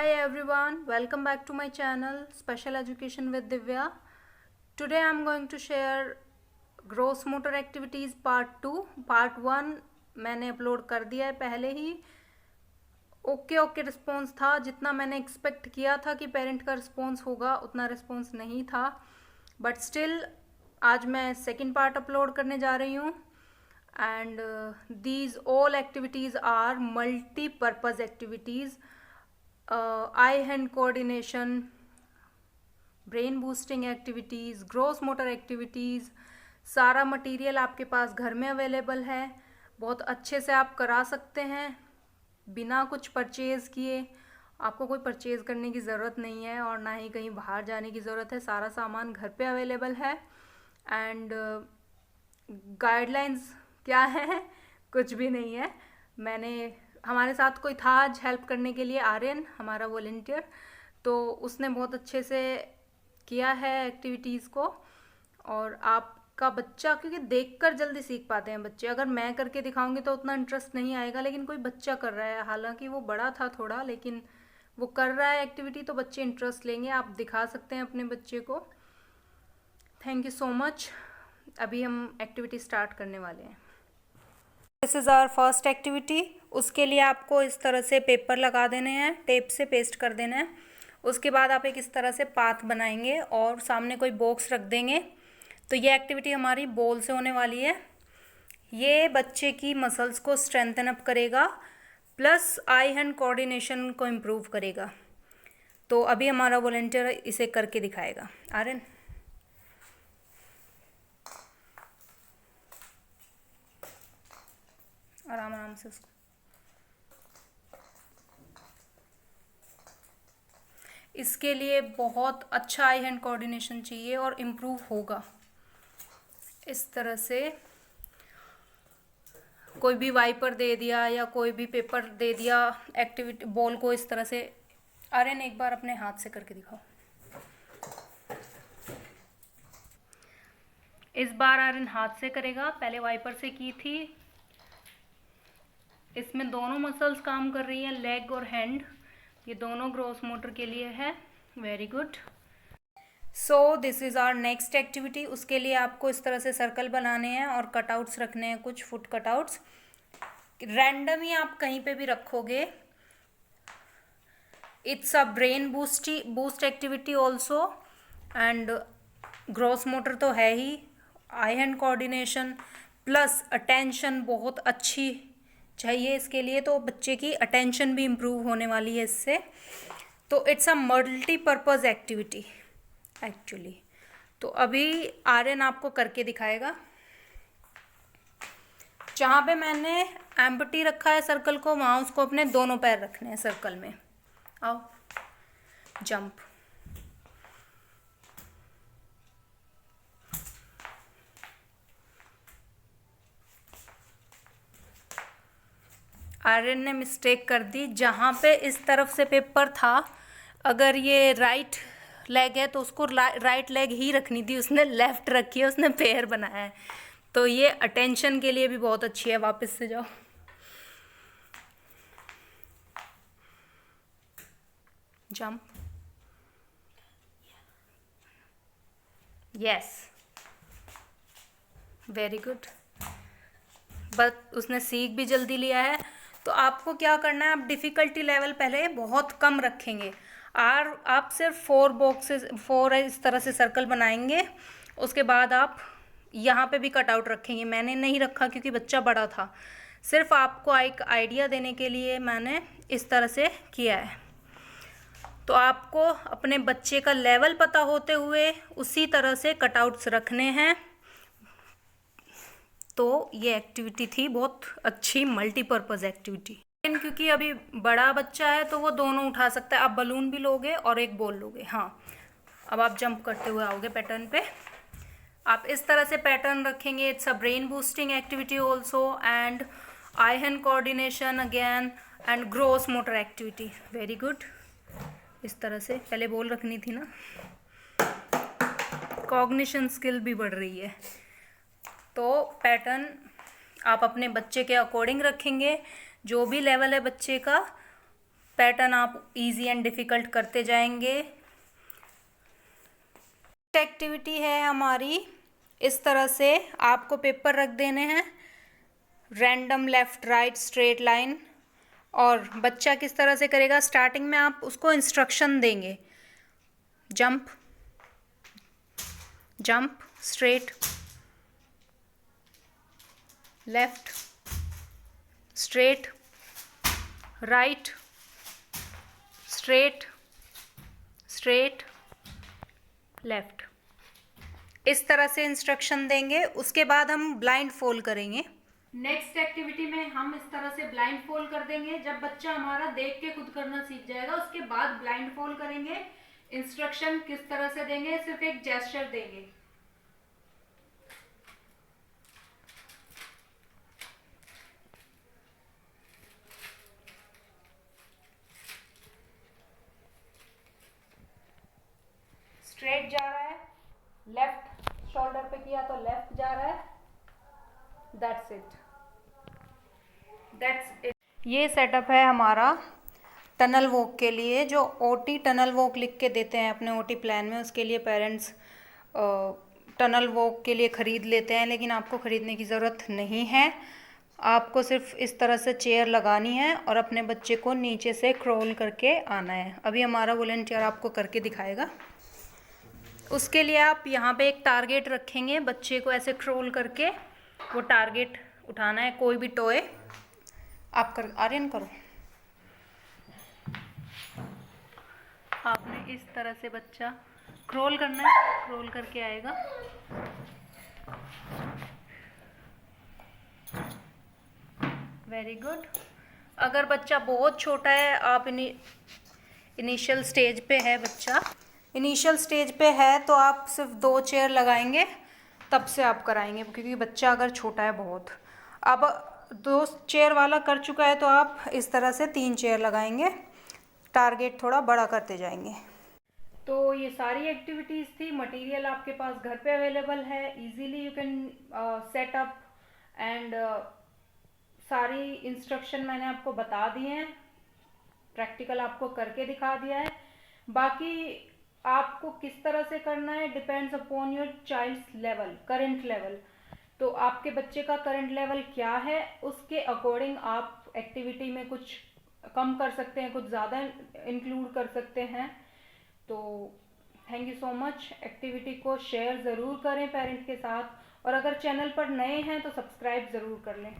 Hi everyone, welcome back to my channel Special Education with Divya. Today I am going to share gross motor activities part 2. Part 1 मैंने upload कर दिया है पहले ही. Okay response था. जितना मैंने expect किया था कि पेरेंट का रिस्पॉन्स होगा उतना रिस्पॉन्स नहीं था, बट स्टिल आज मैं सेकेंड पार्ट अपलोड करने जा रही हूँ. And these all activities are multipurpose activities. Eye hand coordination, brain boosting activities, gross motor activities. सारा मटेरियल आपके पास घर में अवेलेबल है. बहुत अच्छे से आप करा सकते हैं बिना कुछ परचेज़ किए. आपको कोई परचेज़ करने की ज़रूरत नहीं है और ना ही कहीं बाहर जाने की ज़रूरत है. सारा सामान घर पे अवेलेबल है. एंड गाइडलाइंस क्या है? कुछ भी नहीं है. हमारे साथ कोई था आज हेल्प करने के लिए, आर्यन हमारा वॉलंटियर, तो उसने बहुत अच्छे से किया है एक्टिविटीज़ को. और आपका बच्चा, क्योंकि देखकर जल्दी सीख पाते हैं बच्चे, अगर मैं करके दिखाऊंगी तो उतना इंटरेस्ट नहीं आएगा, लेकिन कोई बच्चा कर रहा है, हालांकि वो बड़ा था थोड़ा, लेकिन वो कर रहा है एक्टिविटी तो बच्चे इंटरेस्ट लेंगे. आप दिखा सकते हैं अपने बच्चे को. Thank you so much. अभी हम एक्टिविटी स्टार्ट करने वाले हैं. This is our first activity. उसके लिए आपको इस तरह से पेपर लगा देने हैं, टेप से पेस्ट कर देना है. उसके बाद आप एक इस तरह से पाथ बनाएंगे और सामने कोई बॉक्स रख देंगे. तो ये एक्टिविटी हमारी बॉल से होने वाली है. ये बच्चे की मसल्स को स्ट्रेंथन अप करेगा, प्लस आई हैंड कोऑर्डिनेशन को इम्प्रूव करेगा. तो अभी हमारा वॉलंटियर इसे करके दिखाएगा. आर्यन, आराम से उसको. इसके लिए बहुत अच्छा आई हैंड कोऑर्डिनेशन चाहिए और इम्प्रूव होगा. इस तरह से कोई भी वाइपर दे दिया या कोई भी पेपर दे दिया, एक्टिविटी बॉल को इस तरह से. आर्यन, एक बार अपने हाथ से करके दिखाओ. इस बार आर्यन हाथ से करेगा, पहले वाइपर से की थी. इसमें दोनों मसल्स काम कर रही हैं, लेग और हैंड. ये दोनों ग्रोस मोटर के लिए है. Very good. So this is our next activity. उसके लिए आपको इस तरह से सर्कल बनाने हैं और कटआउट्स रखने हैं, कुछ फुट कटआउट्स. रैंडम ही आप कहीं पे भी रखोगे. It's a brain boost activity also. And gross motor तो है ही, eye hand coordination plus attention बहुत अच्छी चाहिए इसके लिए. तो बच्चे की अटेंशन भी इम्प्रूव होने वाली है इससे. तो it's a multipurpose activity actually. तो अभी आर्यन आपको करके दिखाएगा. जहाँ पे मैंने एम्प्टी रखा है सर्कल को, वहाँ उसको अपने दोनों पैर रखने हैं सर्कल में. आओ, जंप. आर्यन ने मिस्टेक कर दी. जहाँ पे इस तरफ से पेपर था, अगर ये राइट लेग है तो उसको राइट लेग ही रखनी थी, उसने लेफ्ट रखी है, उसने पैर बनाया है. तो ये अटेंशन के लिए भी बहुत अच्छी है. वापस से जाओ. Jump. Yes, very good. But उसने सीख भी जल्दी लिया है. तो आपको क्या करना है, आप डिफ़िकल्टी लेवल पहले बहुत कम रखेंगे. और आप सिर्फ 4 इस तरह से सर्कल बनाएंगे. उसके बाद आप यहाँ पे भी कटआउट रखेंगे. मैंने नहीं रखा क्योंकि बच्चा बड़ा था. सिर्फ आपको एक आइडिया देने के लिए मैंने इस तरह से किया है. तो आपको अपने बच्चे का लेवल पता होते हुए उसी तरह से कटआउट्स रखने हैं. तो ये एक्टिविटी थी बहुत अच्छी मल्टीपर्पज़ एक्टिविटी. क्योंकि अभी बड़ा बच्चा है तो वो दोनों उठा सकता है. आप बलून भी लोगे और एक बॉल लोगे. हाँ, अब आप जंप करते हुए आओगे पैटर्न पे. आप इस तरह से पैटर्न रखेंगे. It's a brain boosting activity also and eye hand coordination again and gross motor activity. Very good. इस तरह से पहले बॉल रखनी थी ना. कॉग्निशन स्किल भी बढ़ रही है. तो पैटर्न आप अपने बच्चे के अकॉर्डिंग रखेंगे. जो भी लेवल है बच्चे का, पैटर्न आप इजी एंड डिफ़िकल्ट करते जाएंगे। एक्टिविटी है हमारी, इस तरह से आपको पेपर रख देने हैं, random left right straight line, और बच्चा किस तरह से करेगा, स्टार्टिंग में आप उसको इंस्ट्रक्शन देंगे, jump jump, straight, left, straight, right, straight, straight, left, इस तरह से इंस्ट्रक्शन देंगे। उसके बाद हम ब्लाइंड फोल्ड करेंगे। नेक्स्ट एक्टिविटी में हम इस तरह से ब्लाइंड फोल्ड कर देंगे। जब बच्चा हमारा देख के खुद करना सीख जाएगा, उसके बाद ब्लाइंड फोल्ड करेंगे। इंस्ट्रक्शन किस तरह से देंगे, सिर्फ एक जेस्चर देंगे। स्ट्रेट जा रहा है, लेफ्ट शोल्डर पे किया तो लेफ्ट जा रहा है, दैट्स इट, दैट्स इट। ये सेटअप है हमारा टनल वॉक के लिए, जो ओटी टनल वॉक लिख के देते हैं अपने ओटी प्लान में, उसके लिए पेरेंट्स टनल वॉक के लिए ख़रीद लेते हैं, लेकिन आपको ख़रीदने की ज़रूरत नहीं है। आपको सिर्फ इस तरह से चेयर लगानी है और अपने बच्चे को नीचे से क्रॉल करके आना है। अभी हमारा वॉलंटियर आपको करके दिखाएगा। उसके लिए आप यहाँ पे एक टारगेट रखेंगे, बच्चे को ऐसे क्रॉल करके वो टारगेट उठाना है, कोई भी टॉय। आप कर, आर्यन करो। आपने इस तरह से बच्चा क्रॉल करना है, क्रॉल करके आएगा। Very good. अगर बच्चा बहुत छोटा है, आप इनिशियल स्टेज पे है बच्चा, इनिशियल स्टेज पे है, तो आप सिर्फ 2 चेयर लगाएंगे, तब से आप कराएंगे, क्योंकि बच्चा अगर छोटा है बहुत। अब 2 चेयर वाला कर चुका है तो आप इस तरह से 3 चेयर लगाएंगे, टारगेट थोड़ा बड़ा करते जाएंगे। तो ये सारी एक्टिविटीज़ थी। मटेरियल आपके पास घर पे अवेलेबल है, easily you can set up, and सारी इंस्ट्रक्शन मैंने आपको बता दिए हैं, प्रैक्टिकल आपको करके दिखा दिया है। बाकी आपको किस तरह से करना है depends upon your child's level, current level. तो आपके बच्चे का करंट लेवल क्या है, उसके अकॉर्डिंग आप एक्टिविटी में कुछ कम कर सकते हैं, कुछ ज़्यादा इंक्लूड कर सकते हैं। तो thank you so much. Activity को शेयर ज़रूर करें पेरेंट्स के साथ, और अगर चैनल पर नए हैं तो सब्सक्राइब ज़रूर कर लें।